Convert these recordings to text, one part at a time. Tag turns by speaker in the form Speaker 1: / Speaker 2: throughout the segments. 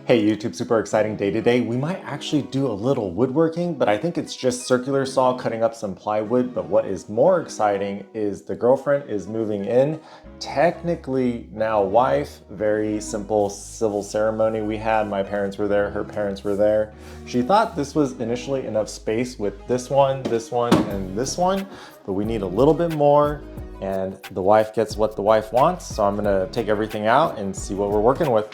Speaker 1: Hey YouTube, super exciting day today. We might actually do a little woodworking, but I think it's just circular saw cutting up some plywood. But what is more exciting is the girlfriend is moving in. Technically now wife, very simple civil ceremony we had. My parents were there, her parents were there. She thought this was initially enough space with this one, and this one, but we need a little bit more. And the wife gets what the wife wants. So I'm gonna take everything out and see what we're working with.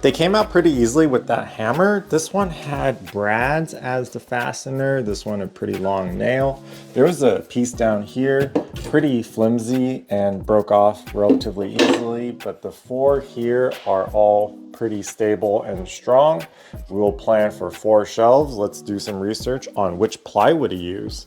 Speaker 1: They came out pretty easily with that hammer. This one had brads as the fastener. This one a pretty long nail. There was a piece down here, pretty flimsy and broke off relatively easily, but the four here are all pretty stable and strong. We will plan for 4 shelves. Let's do some research on which plywood to use.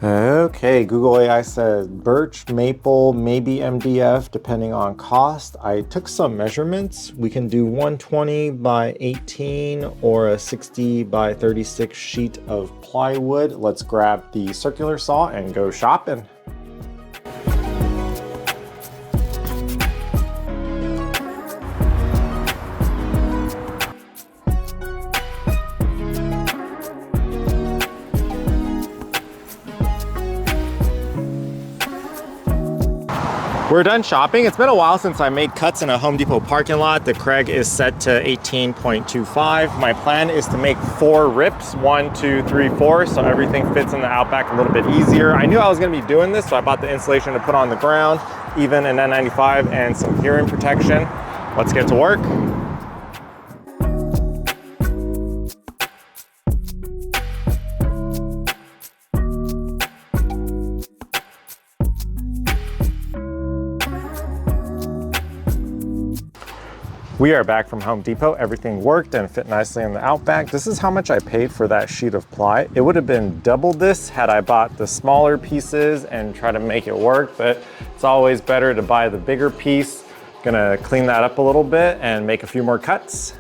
Speaker 1: Okay, Google AI says birch, maple, maybe MDF, depending on cost. I took some measurements. We can do 120 by 18 or a 60 by 36 sheet of plywood. Let's grab the circular saw and go shopping. We're done shopping. It's been a while since I made cuts in a Home Depot parking lot. The Craig is set to 18.25. My plan is to make 4 rips, 1, 2, 3, 4, so everything fits in the Outback a little bit easier. I knew I was gonna be doing this, so I bought the insulation to put on the ground, even an N95 and some hearing protection. Let's get to work. We are back from Home Depot. Everything worked and fit nicely in the Outback. This is how much I paid for that sheet of ply. It would have been double this had I bought the smaller pieces and try to make it work, but it's always better to buy the bigger piece. Gonna clean that up a little bit and make a few more cuts.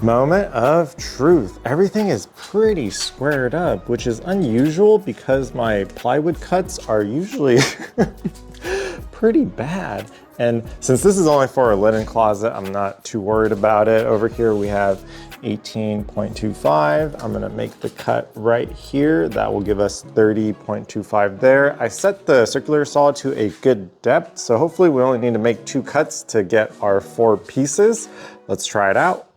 Speaker 1: Moment of truth. Everything is pretty squared up, which is unusual because my plywood cuts are usually pretty bad. And since this is only for a linen closet, I'm not too worried about it. Over here we have 18.25. I'm gonna make the cut right here. That will give us 30.25 there. I set the circular saw to a good depth, so hopefully we only need to make 2 cuts to get our 4 pieces. Let's try it out.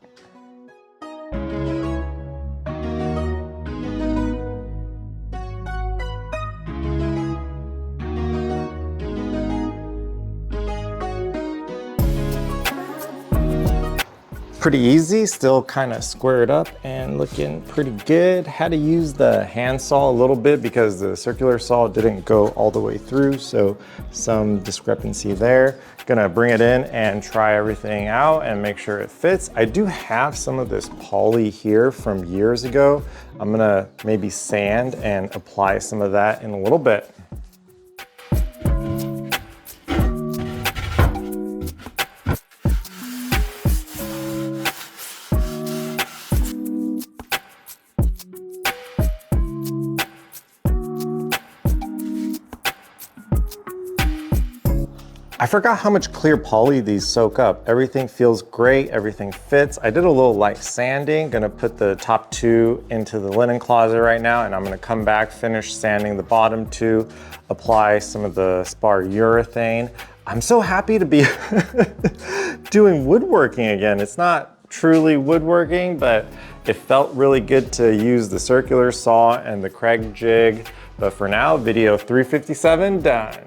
Speaker 1: Pretty easy, still kind of squared up and looking pretty good. Had to use the handsaw a little bit because the circular saw didn't go all the way through, so some discrepancy there. Gonna bring it in and try everything out and make sure it fits. I do have some of this poly here from years ago. I'm gonna maybe sand and apply some of that in a little bit. I forgot how much clear poly these soak up. Everything feels great, everything fits. I did a little light sanding, gonna put the top 2 into the linen closet right now, and I'm gonna come back, finish sanding the bottom 2, apply some of the Spar urethane. I'm so happy to be doing woodworking again. It's not truly woodworking, but it felt really good to use the circular saw and the Craig jig. But for now, video 357 done.